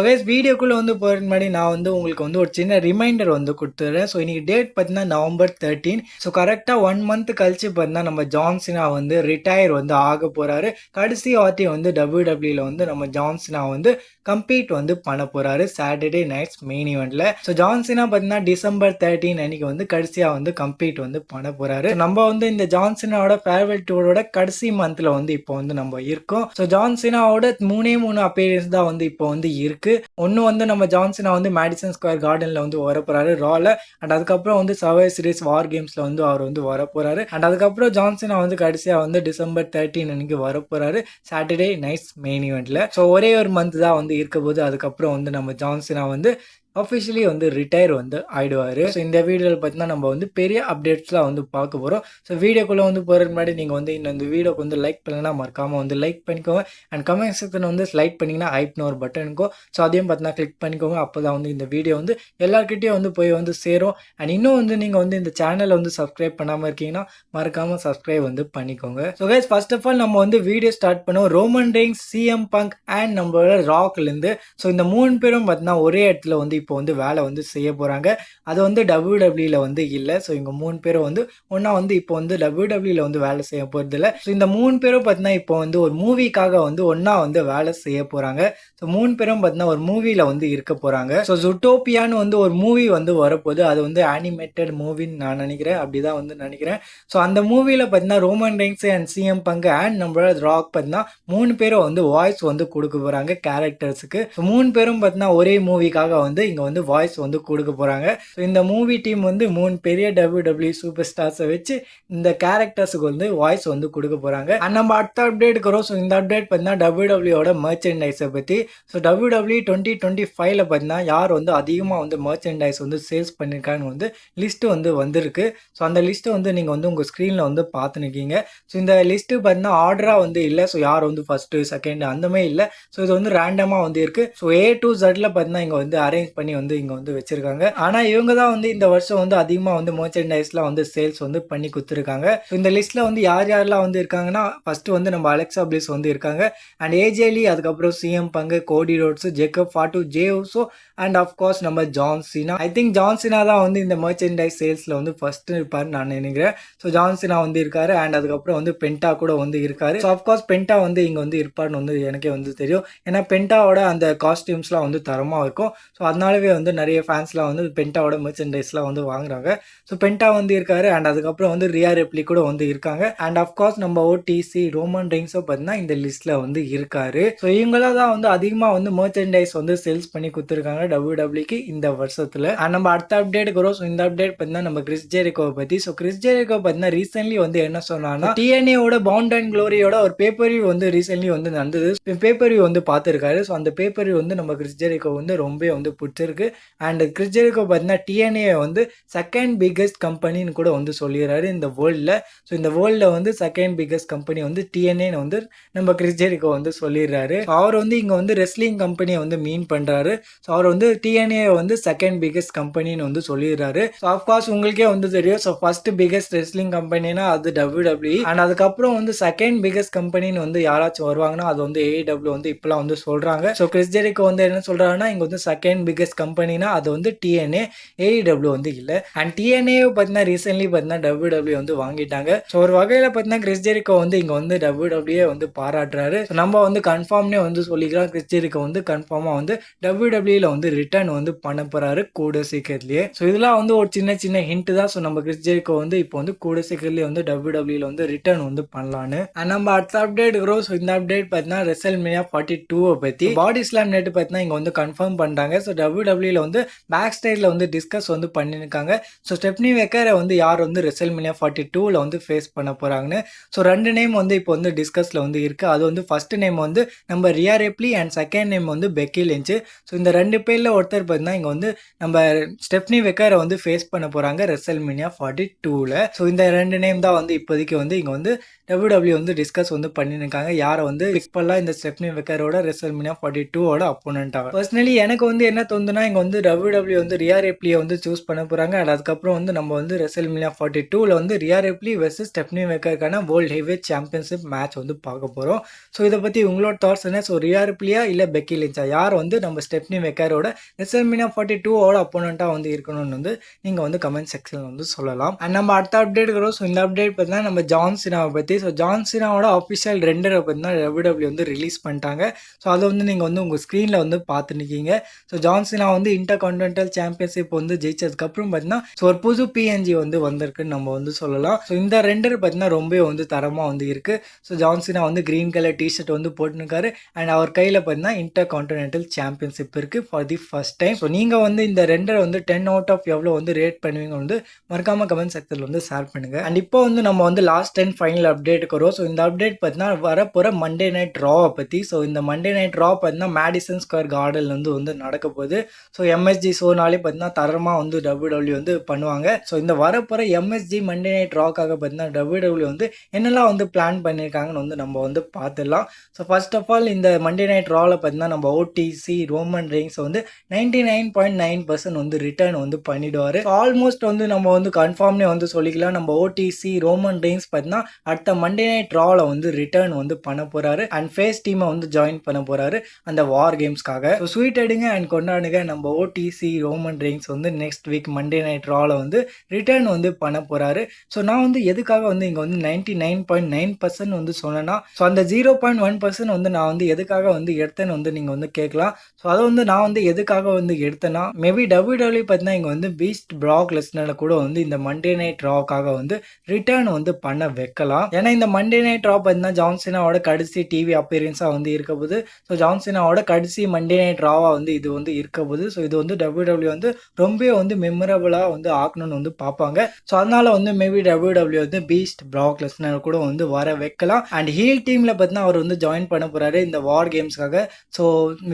Guys வீடியோக்குள்ள போறதுக்கு முன்னாடி நான் உங்களுக்கு ஒரு சின்ன ரிமைண்டர் குடுத்துறேன். ஸோ இன்னைக்கு டேட் பார்த்தீங்கன்னா நவம்பர் 13. ஸோ கரெக்டாக 1 மந்த் கழிச்சு பார்த்தீங்கன்னா நம்ம ஜான்சினா ரிட்டையர் ஆக போறாரு. கடைசி வாட்டி டபிள்யூடபிள்யூல நம்ம ஜான்சினா கம்பீட் பண்ண போறாரு சாட்டர்டே நைட்ஸ் மெயின் ஈவெண்ட்ல. ஸோ ஜான்சினா பார்த்தீங்கன்னா டிசம்பர் 13 அன்னைக்கு கடைசியா கம்பீட் பண்ண போறாரு. நம்ம இந்த ஜான்சினாவோட ஃபேர்வெல் டூரோட கடைசி மந்த்ல இப்போ நம்ம இருக்கோம். ஸோ ஜான்சினாவோட மூணு அப்பீரியன்ஸ் தான் இப்போ இருக்கு. ஒன்னு நம்ம ஜான்சனா மேடிசன் ஸ்கொயர் கார்டன்ல வர போறாரு ரால. அண்ட் அதுக்கப்புறம் சர்வைவர் சீரிஸ் வார் கேம்ஸ்ல அவர் வர போறாரு. அண்ட் அதுக்கப்புறம் ஜான்சனா கடைசியா டிசம்பர் 13 அன்னைக்கு வர போறாரு சாட்டர்டே நைட்ஸ் மெயின் ஈவெண்ட்ல. ஸோ ஒரே ஒரு மந்த் தான் இருக்க போது. அதுக்கப்புறம் நம்ம ஜான்சனா அஃபிஷியலி ரிட்டையர் ஆயிடுவாரு. ஸோ இந்த வீடியோவில் பார்த்தீங்கன்னா நம்ம பெரிய அப்டேட்ஸ்லாம் பார்க்க போகிறோம். ஸோ வீடியோக்குள்ளே போகிறதுக்கு முன்னாடி நீங்கள் இந்த வீடியோக்கு லைக் பண்ணலன்னா மறக்காமல் லைக் பண்ணிக்கோங்க. அண்ட் கமெண்ட் செக்ஷன் ஸ்லைட் பண்ணிங்கன்னா ஹைப்னு ஒரு பட்டன் இருக்கும். ஸோ அதையும் பார்த்தீங்கன்னா கிளிக் பண்ணிக்கோங்க. அப்போ தான் இந்த வீடியோ எல்லாருக்கிட்டையும் போய் சேரும். அண்ட் இன்னும் நீங்கள் இந்த சேனலை சப்ஸ்கிரைப் பண்ணாமல் இருக்கீங்கன்னா மறக்காமல் சப்ஸ்கிரைப் பண்ணிக்கோங்க. So guys first of all நம்ம வீடியோ ஸ்டார்ட் பண்ணுவோம். Roman Reigns, CM Punk and நம்மளோட ராக்லேருந்து. ஸோ இந்த 3 பேரும் பார்த்தீங்கன்னா ஒரே இடத்துல இப்போ வேலை செய்ய போறாங்க. அது டபிள்யூடபிள்யூல இல்ல. ஸோ இவங்க 3 பேரும் ஒன்னா இப்போ டபிள்யூடபிள்யூல வேலை செய்ய போறது இல்ல. ஸோ இந்த 3 பேரும் பார்த்தீங்கன்னா இப்போ ஒரு மூவிக்காக ஒன்னா வேலை செய்ய போறாங்க. ஸோ 3 பேரும் பார்த்தீங்கன்னா ஒரு மூவில இருக்க போறாங்க. ஸோ ஜூட்டோபியான்னு ஒரு மூவி வரப்போகுது. அது அனிமேட்டட் மூவின்னு நான் நினைக்கிறேன். அப்படிதான் நினைக்கிறேன். ஸோ அந்த மூவில பார்த்தீங்கன்னா Roman Reigns and CM Punk and நம்மளோட ராக் பார்த்தீங்கன்னா 3 பேரும் வாய்ஸ் கொடுக்க போறாங்க கேரக்டர்ஸுக்கு. 3 பேரும் பார்த்தீங்கன்னா ஒரே மூவிக்காக இங்க வாய்ஸ் கொடுக்க போறாங்க. ஸோ இந்த மூவி டீம் 3 பெரிய டபிள்யூடபிள்யூ சூப்பர் ஸ்டார்ஸை வச்சு இந்த கேரக்டர்ஸுக்கு வாய்ஸ் கொடுக்க போறாங்க. நம்ம அடுத்த அப்டேட் இருக்கிறோம். ஸோ இந்த அப்டேட் பார்த்தீங்கன்னா டபிள்யூடபிள்யூட மர்ச்சன்டைஸை பத்தி. ஸோ டபிள்யூடபிள்யூ 2025ல பார்த்தீங்கன்னா யார் அதிகமாக மர்ச்சன்டைஸ் சேல்ஸ் பண்ணியிருக்காங்க லிஸ்ட் வந்திருக்கு. ஸோ அந்த லிஸ்ட் நீங்க உங்க ஸ்க்ரீன்ல பார்த்துருக்கீங்க. ஸோ இந்த லிஸ்ட் பார்த்தீங்கன்னா ஆர்டரா இல்லை. ஸோ யார் ஃபர்ஸ்ட் செகண்ட் அந்த மாதிரி இல்லை. ஸோ இது ரேண்டமா இருக்கு. ஸோ A to Zல பார்த்தீங்கன்னா இங்க அரேஞ்ச் பண்ணி இங்க வச்சிருக்காங்க. ஆனா இவங்க தான் இந்த வருஷம் அதிகமா மர்ச்சன்டைஸ்லாம் சேல்ஸ் பண்ணி கொடுத்துருக்காங்க. இந்த லிஸ்ட்ல யார் யாரெல்லாம் இருக்காங்கன்னா ஃபர்ஸ்ட் நம்ம அலெக்சா பிளிஸ் இருக்காங்க. அண்ட் ஏஜேலி, அதுக்கப்புறம் சிஎம் பங்கு, கோடி roads, Jacob Fatu, J உசோ and of course நம்ம ஜான்சினா. ஐ திங்க் ஜான்சினா தான் இந்த மர்ச்சன்டைஸ் சேல்ஸ்ல ஃபர்ஸ்ட் இருப்பாருன்னு நான் நினைக்கிறேன். ஸோ ஜான்சினா இருக்காரு. அண்ட் அதுக்கப்புறம் பென்டா கூட இருக்காரு. ஸோ ஆஃப்கோர்ஸ் பென்டா இங்க இருப்பாருன்னு எனக்கே தெரியும். ஏன்னா பென்டாவோட அந்த காஸ்டியூம்ஸ்லாம் தரமா இருக்கும். ஸோ அதனாலவே நிறைய ஃபேன்ஸ்லாம் பென்டாவோட மெர்ச்சன்டைஸ்லாம் வாங்குறாங்க. ஸோ பென்டா இருக்காரு. அண்ட் அதுக்கப்புறம் ரியா ரெப்லி கூட இருக்காங்க. அண்ட் அஃப்கோர்ஸ் நம்ம ஓடிசி ரோமன் ரெயின்ஸோ பார்த்தீங்கன்னா இந்த லிஸ்ட்ல இருக்காரு. ஸோ இவங்களாம் தான் அதிகமாக மெர்ச்சன்டைஸ் சேல்ஸ் பண்ணி கொடுத்துருக்காங்க டபிள்யூடபிள்யூக்கு இந்த வருஷத்துல. அண்ட் நம்ம அடுத்த அப்டேட் வரும். ஸோ இந்த அப்டேட் பார்த்தீங்கன்னா நம்ம கிறிஸ் ஜெரிகோவை பத்தி. ஸோ கிறிஸ் ஜெரிகோ பார்த்தீங்கன்னா ரீசென்ட்லி என்ன சொன்னாங்கன்னா டிஎன்ஏவோட பவுண்ட் அண்ட் க்ளோரியோட ஒரு பேப்பர் வியூ ரீசென்ட்லி நடந்தது. பேப்பர் வியூ பார்த்துருக்காரு. ஸோ அந்த பேப்பர் வியூ நம்ம கிறிஸ் ஜெரிகோ ரொம்ப பிடிச்சிருக்கு. அண்ட் கிறிஸ் ஜெரிகோ பார்த்தீங்கன்னா டிஎன்ஏ செகண்ட் பிக்கஸ்ட் கம்பெனின்னு கூட சொல்லிடுறாரு இந்த வேர்ல்டில். ஸோ இந்த வேர்ல்டில் செகண்ட் பிக்கஸ்ட் கம்பெனி டிஎன்ஏ நம்ம கிறிஸ் ஜெரிகோ சொல்லிடுறாரு. அவர் இங்கே ரெஸ்லிங் கம்பெனியை மீன் பண்ணுறாரு. ஸோ அவர் டிஎன்ஏ செகண்ட் பிக்கஸ்ட் கம்பெனின்னு சொல்லிடுறாரு. ஸோ ஆஃப்கோர்ஸ் உங்களுக்கே தெரியும். ஸோ ஃபர்ஸ்ட் பிக்கஸ்ட் ரெஸ்லிங் கம்பெனினா அது டபிள்யூடபிள்யூ. அண்ட் அதுக்கப்புறம் செகண்ட் பிக்கஸ்ட் கம்பெனின்னு யாராச்சும் வருவாங்கன்னா அது AEW இப்பெல்லாம் சொல்றாங்க. ஸோ கிறிஸ் ஜெரிகோ என்ன சொல்றாருன்னா இங்க செகண்ட் பிக்கஸ்ட் கம்பெனினா அது டிஎன்ஏ, AEW இல்ல. அண்ட் டிஎன்ஏ பார்த்தீங்கன்னா ரீசென்ட்லி பார்த்தீங்கன்னா டபிள்யூடபிள்யூ வாங்கிட்டாங்க. ஸோ ஒரு வகையில பார்த்தீங்கன்னா கிறிஸ் ஜெரிகோ இங்க டபிள்யூடபிள்யூ பாராட்டுறாரு. நம்ம கன்ஃபார்ம்னே சொல்லிக்கிறோம். கிறிஸ் ஜெரிகோ கன்ஃபார்மா டபிள்யூடபிள்யூல ரிட்டர்ன் பண்ண போறாரு கூட சீக்கிரத்திலேயே. ஸோ இதெல்லாம் ஒரு சின்ன சின்ன ஹிண்ட் தான். ஸோ நம்ம கிறிஸ் ஜெரிகோ இப்போ கூட சீக்கிரத்திலேயே டபிள்யூடபிள்யூல ரிட்டர்ன் பண்ணலான்னு. அண்ட் நம்ம அடுத்த அப்டேட் இருக்கிறோம். ஸோ இந்த அப்டேட் பார்த்தீங்கன்னா ரெசல்மேனியா 42 பத்தி பாடி ஸ்லாம் நெட் பார்த்தீங்கன்னா இங்க கன்ஃபார்ம் பண்றாங்க. ஸோ டபிள்யூடபிள்யூல பேக் ஸ்டேஜ்ல டிஸ்கஸ் பண்ணிருக்காங்க. ஸோ ஸ்டெப்னி வெக்கரை யார் ரெசல்மேனியா 42ல ஃபேஸ் பண்ண போறாங்கன்னு. ஸோ 2 நேம் இப்போ டிஸ்கஸ்ல இருக்கு. அது ஃபர்ஸ்ட் நேம் நம்ம Rhea Ripley and second name Becky Lynch. So இந்த 2 பேர்ல ஒருத்தர் பார்த்தீங்கன்னா இங்க நம்ம ஸ்டெப்னி வெக்கரை ஃபேஸ் பண்ண போறாங்க ரெசல்மேனியா 42ல. ஸோ இந்த 2 நேம் தான் இப்போதைக்கு இங்க WWE வந்து டிஸ்கஸ் வந்து பண்ணியிருக்காங்க யாரை வந்து பிக் பண்ணலாம் இந்த ஸ்டெஃப்னி வெக்கரோட WrestleMania 42 அப்போனண்டாக. பர்சனலி எனக்கு வந்து என்ன தோணுதுன்னா இங்கே வந்து WWE வந்து ரியா ரிப்ளியை வந்து சூஸ் பண்ண போகிறாங்க. அண்ட் அதுக்கப்புறம் வந்து நம்ம வந்து WrestleMania 42ல் வந்து ரியா ரிப்ளி வெர்சஸ் ஸ்டெஃப்னி வெக்கருக்கான வேர்ல்டு ஹெவிவெயிட் சாம்பியன்ஷிப் மேட்ச் வந்து பார்க்க போகிறோம். ஸோ இதை பற்றி உங்களோட தாட்ஸ் என்ன? ஸோ ரியா ரிப்ளியா இல்லை பெக்கி லின்ச்சா யார் வந்து நம்ம ஸ்டெஃப்னி வெக்கரோட WrestleMania 42 அப்போனண்டாக வந்து இருக்கணும்னு வந்து நீங்கள் வந்து கமெண்ட் செக்ஷனில் வந்து சொல்லலாம். அண்ட் நம்ம அடுத்த அப்டேட் இருக்கிறோம். ஸோ இந்த அப்டேட் பார்த்தீங்கன்னா நம்ம ஜான் சினாவை பற்றி. ஸோ ஜான் சினாவோட அஃபிஷியல் ரெண்டரை பார்த்தீங்கன்னா WWE வந்து ரிலீஸ் பண்ணிட்டாங்க. ஸோ அதை வந்து நீங்கள் வந்து உங்கள் ஸ்க்ரீனில் வந்து பார்த்துருக்கீங்க. ஸோ ஜான் சினா வந்து இன்டர்கான்டினென்டல் சாம்பியன்ஷிப் வந்து ஜெயிச்சதுக்கப்புறம் பார்த்தீங்கன்னா ஸோ ஒரு புது பிஎன்ஜி வந்து வந்திருக்குன்னு நம்ம வந்து சொல்லலாம். ஸோ இந்த ரெண்டர் பார்த்தீங்கன்னா ரொம்ப வந்து தரமாக வந்து இருக்குது. ஸோ ஜான் சினா வந்து க்ரீன் கலர் டிஷர்ட் வந்து போட்டுருக்காரு. அண்ட் அவர் கையில் பார்த்தீங்கன்னா இன்டர்கான்டினென்டல் சாம்பியன்ஷிப் இருக்குது for the first time. So நீங்கள் வந்து இந்த ரெண்டரை வந்து 10 அவுட் ஆஃப் எவ்வளோ வந்து ரேட் பண்ணுவீங்க வந்து மறக்காம கமெண்ட் செக்ஷனில் வந்து ஷேர் பண்ணுங்க. அண்ட் இப்போ வந்து நம்ம வந்து லாஸ்ட் 10 ஃபைனல் அப்டேட்டுக்கு வரும். ஸோ இந்த அப்டேட் பார்த்தீங்கன்னா வரப்போகிற மண்டே நைட் ராவை பற்றி. ஸோ இந்த மண்டே நைட் ரா பார்த்தீங்கன்னா மேடிசன் ஸ்கொயர் கார்டனில் வந்து நடக்க போகுது. ஸோ எம்எஸ்ஜி ஷோனாலே பார்த்தீங்கன்னா தரமாக வந்து WWE வந்து பண்ணுவாங்க. ஸோ இந்த வரப்போகிற எம்எஸ்ஜி மண்டே நைட் ராக்காக பார்த்தீங்கன்னா WWE வந்து என்னெல்லாம் வந்து பிளான் பண்ணியிருக்காங்கன்னு வந்து நம்ம வந்து பார்த்துடலாம். ஸோ ஃபர்ஸ்ட் ஆஃப் ஆல் இந்த மண்டே நைட் ராவில் பார்த்தீங்கன்னா நம்ம ஓடிசி ரோமன் ரெயின்ஸ் வந்து 99.9% வந்து ரிட்டர்ன் வந்து பண்ணிடுவார். ஆல்மோஸ்ட் வந்து நம்ம வந்து கன்ஃபார்ம்னே வந்து சொல்லிக்கலாம். நம்ம ஓடிசி ரோமன் ரெயின்ஸ் பார்த்தீங்கன்னா அடுத்த மண்டே நைட் ராவில் வந்து ரிட்டர்ன் வந்து பண்ண போகிறாரு. அண்ட் ஃபேஸ் டீமை வந்து ஜாயின் பண்ண போகிறாரு அந்த வார் கேம்ஸ்க்காக. ஸோ ஸ்வீட் எடுங்க அண்ட் கொண்டாடுங்க. நம்ம ஓடிசி ரோமன் ரெயின்ஸ் வந்து நெக்ஸ்ட் வீக் மண்டே நைட் ராவில் வந்து ரிட்டர்ன் வந்து பண்ண போகிறாரு. ஸோ நான் வந்து எதுக்காக வந்து இங்கே வந்து 99.9% வந்து சொன்னேன்னா ஸோ அந்த 0.1% வந்து நான் வந்து எதுக்காக வந்து எடுத்தேன்னு வந்து நீங்கள் வந்து கேட்கலாம். ஸோ அதை வந்து நான் வந்து எதுக்காக வந்து எடுத்தேன்னா மேபி WWE பார்த்தீங்கன்னா இங்கே வந்து பீஸ்ட் பிராக் லெஸ்னர் கூட வந்து இந்த மண்டே நைட் ராக்காக வந்து ரிட்டர்ன் வந்து பண்ண வைக்கலாம். ஏன்னா இந்த மண்டே நைட் ரா பார்த்தீங்கன்னா ஜான்சினாவோட கடைசி டிவி அப்பியரன்ஸாக வந்து இருக்க போகுது. ஸோ ஜான்சினாவோட கடைசி மண்டே நைட் ராவாக வந்து இது வந்து இருக்க போகுது. ஸோ இது வந்து WWE வந்து ரொம்ப வந்து மெமரபிளாக வந்து ஆக்கணும்னு வந்து பார்ப்பாங்க. ஸோ அதனால வந்து மேபி WWE வந்து பீஸ்ட் பிராக் லெஸ்னர் கூட வந்து வர வைக்கலாம். அண்ட் ஹீல் டீமில் பார்த்தீங்கன்னா அவர் வந்து ஜாயின் பண்ண போகிறாரு இந்த வார் கேம்ஸ்க்காக. ஸோ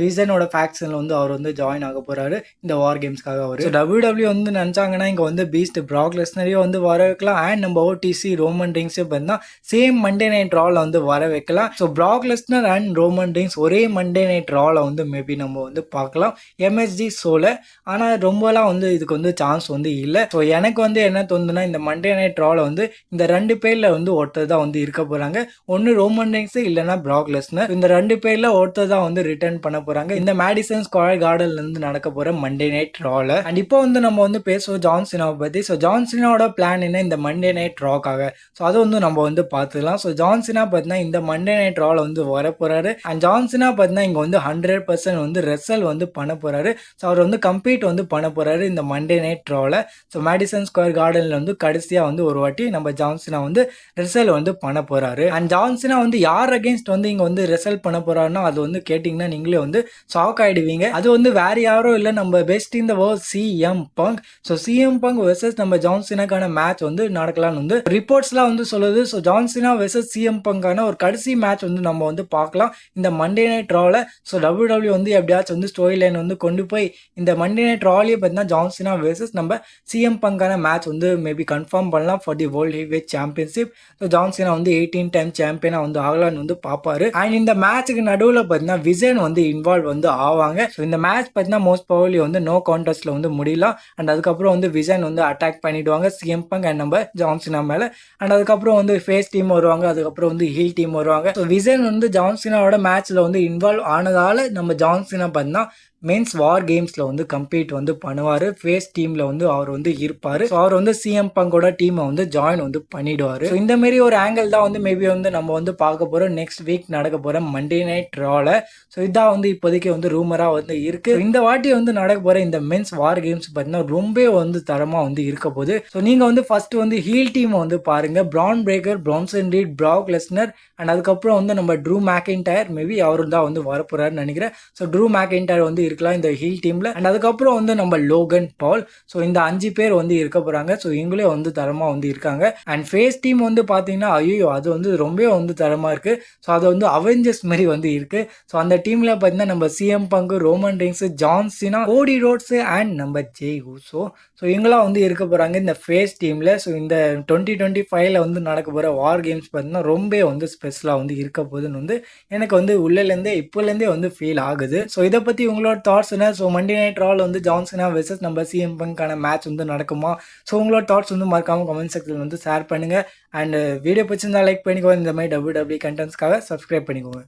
விசனோட ஃபேக்ஷனில் வந்து அவர் வந்து ஜாயின் ஆக போகிறாரு இந்த வார் கேம்ஸ்க்காக அவர். ஸோ WWE வந்து நினச்சாங்கன்னா இங்கே வந்து பீஸ்ட் பிராக் லெஸ்னரையும் வந்து வர வைக்கலாம். அண்ட் நம்ம ஓடிசி ரோமன் ரெயின்ஸையும் பார்த்தீங்கன்னா சேம் மண்டே நைட் ராவில் வந்து வர வைக்கலாம். So Prague Lesnar and Roman Reigns ஒரே மண்டே நைட் ராவில் வந்து மேபி நம்ம வந்து பார்க்கலாம் எம்எஸ்ஜி ஷோவில். ஆனால் ரொம்பலாம் வந்து இதுக்கு வந்து சான்ஸ் வந்து இல்லை. ஸோ எனக்கு வந்து என்ன தோணுதுன்னா இந்த மண்டே நைட் ராவில் வந்து இந்த ரெண்டு பேரில் வந்து ஒருத்தர் தான் வந்து இருக்க போகிறாங்க. ஒன்று ரோமன் ரெயின்ஸ் இல்லைன்னா பிராக் லெஸ்னர். இந்த ரெண்டு பேரில் ஒருத்தர் தான் வந்து ரிட்டர்ன் பண்ண போகிறாங்க இந்த மேடிசன் ஸ்கொயர் கார்டன்லேருந்து நடக்க போகிற மண்டே நைட் ராவில். அண்ட் இப்போ வந்து நம்ம வந்து பேசுவோம் ஜான் சினாவை பற்றி. ஸோ ஜான் சினாவோட பிளான் என்ன இந்த மண்டே நைட் ராக்காக? ஸோ அதை வந்து நம்ம வந்து பார்த்துக்கலாம். ஸோ ஜான் சினா பார்த்தீங்கன்னா இந்த மண்டே நைட் ராவில் வந்து வர போகிறாரு. அண்ட் ஜான் சினா பார்த்தீங்கன்னா இங்கே வந்து 100% வந்து ரெசல் வந்து பண்ண போகிறாரு. ஸோ அவர் வந்து கம்ப்ளீட் வந்து பண்ண போகிறாரு இந்த மண்டே நைட் ராவில். ஸோ மேடிசன் ஸ்கொயர் கார்டனில் வந்து கடைசியாக வந்து ஒரு வாட்டி நம்ம ஜான் சினா வந்து ரெசல் வந்து பண்ண போகிறாரு. அண்ட் ஜான் சினா வந்து யார் அகேன்ஸ்ட் வந்து இங்கே வந்து ரெசல் பண்ண போகிறாருன்னா அது வந்து கேட்டிங்கன்னா நீங்களே வந்து ஷாக் ஆகிடுவீங்க. அது வந்து வேற யாரும் இல்லை நம்ம best in the world CM bunk. So CM bunk versus நம்ம ஜான் சினாக்கான மேட்ச் வந்து நடக்கலாம்னு வந்து ரிப்போர்ட்ஸ்லாம் வந்து சொல்லுது. So John Cena versus CM பங்கான ஒரு கடைசி மேட்ச் வந்து நம்ம வந்து பார்க்கலாம் இந்த மண்டே நைட் ராவில். ஸோ WWE வந்து எப்படியாச்சும் வந்து ஸ்டோரி லைன் வந்து கொண்டு போய் இந்த மண்டே நைட் ராவிலேயே பார்த்தீங்கன்னா ஜான் சினா வெர்சஸ் நம்ம சிஎம் பங்கான மேட்ச் வந்து மேபி கன்ஃபார்ம் பண்ணலாம் for the world heavyweight championship. So John Cena வந்து 18 டைம் சாம்பியனாக வந்து ஆகலான்னு வந்து பார்ப்பாரு. அண்ட் இந்த மேட்சுக்கு நடுவில் பார்த்தீங்கன்னா விஜன் வந்து இன்வால்வ் வந்து ஆவாங்க. ஸோ இந்த மேட்ச் பார்த்தீங்கன்னா மோஸ்ட் பவர்லி வந்து நோ கான்டெஸ்ட்ல வந்து முடியலாம். அண்ட் அதுக்கப்புறம் வந்து விஜன் வந்து அட்டாக் பண்ணிடுவாங்க சிஎம் பங்க் அண்ட் நம்ம ஜான் சினா மேலே. அண்ட் அதுக்கப்புறம் வந்து ஃபேஸ் டீம் வருவாங்க. அதுக்கப்புறம் வந்து ஹீல் டீம் வருவாங்க. ஸோ விஜன் வந்து ஜான் சினாவோட மேட்ச்ல வந்து இன்வால்வ் ஆனதால நம்ம ஜான் சினா பார்த்தீங்கன்னா மென்ஸ் வார் கேம்ஸில் வந்து கம்ப்ளீட் வந்து பண்ணுவார். ஃபேஸ் டீமில் வந்து அவர் வந்து இருப்பார். ஸோ அவர் வந்து சிஎம் பங்கோட டீமை வந்து ஜாயின் வந்து பண்ணிடுவார். ஸோ இந்த மாதிரி ஒரு ஆங்கிள் தான் வந்து மேபி வந்து நம்ம வந்து பார்க்க போகிறோம் நெக்ஸ்ட் வீக் நடக்க போகிற மண்டே நைட் ராவில். ஸோ இதான் வந்து இப்போதைக்கு வந்து ரூமராக வந்து இருக்குது. இந்த வாட்டி வந்து நடக்க போகிற இந்த மென்ஸ் வார் கேம்ஸ் பார்த்தீங்கன்னா ரொம்ப வந்து தரமாக வந்து இருக்க போகுது. ஸோ நீங்கள் வந்து ஃபர்ஸ்ட் வந்து ஹீல் டீமை வந்து பாருங்கள். பிரான் breaker, Branson read, Prague Lesnar and அதுக்கப்புறம் வந்து நம்ம ட்ரூ மேக்கின்டயர் மேபி அவரும் தான் வந்து வரப்போகிறாருன்னு நினைக்கிறேன். ஸோ ட்ரூ மேக்கின்டயர் வந்து இருக்கலாம் இந்த ஹீல் டீம்ல. அண்ட் அதுக்கப்புறம் வந்து நம்ம லோகன் பால். ஸோ இந்த 5 பேர் வந்து இருக்க போறாங்க. ஸோ இவங்களே வந்து தரமா வந்து இருக்காங்க. அண்ட் ஃபேஸ் டீம் வந்து பார்த்தீங்கன்னா, ஐயோ! அது வந்து ரொம்பவே வந்து தரமா இருக்கு. ஸோ அது வந்து அவெஞ்சர்ஸ் மாரி வந்து இருக்கு. ஸோ அந்த டீம்ல பார்த்தீங்கன்னா, நம்ம CM Punk, Roman Reigns, John Cena, Cody Rhodes and நம்ம ஜெய் உசோ. ஸோ இவங்களாம் வந்து இருக்க போறாங்க இந்த ஃபேஸ் டீம்ல. ஸோ இந்த 2025ல வந்து நடக்க போற வார் கேம்ஸ் பார்த்தீங்கன்னா, ரொம்ப வந்து ஸ்பெஷலா வந்து இருக்க போகுதுன்னு வந்து எனக்கு வந்து உள்ளலேருந்தே இப்போலேருந்தே வந்து ஃபீல் ஆகுது. ஸோ இதை பத்தி உங்களோட தாட்ஸ் என்ன? ஸோ மண்டே நைட் ரால் வந்து ஜான் சினா வெர்சஸ் நம்ம சிஎம் பங்க்கான மேட்ச் வந்து நடக்குமா? ஸோ உங்களோட தாட்ஸ் வந்து மறக்காம கமெண்ட் செக்ஷன்ல வந்து ஷேர் பண்ணுங்க. அண்ட் வீடியோ பிடிச்சிருந்தா லைக் பண்ணிக்கோங்க. இந்த மாதிரி WWE கண்டென்ட்ஸ்க்காக சப்ஸ்கிரைப் பண்ணிக்கோங்க.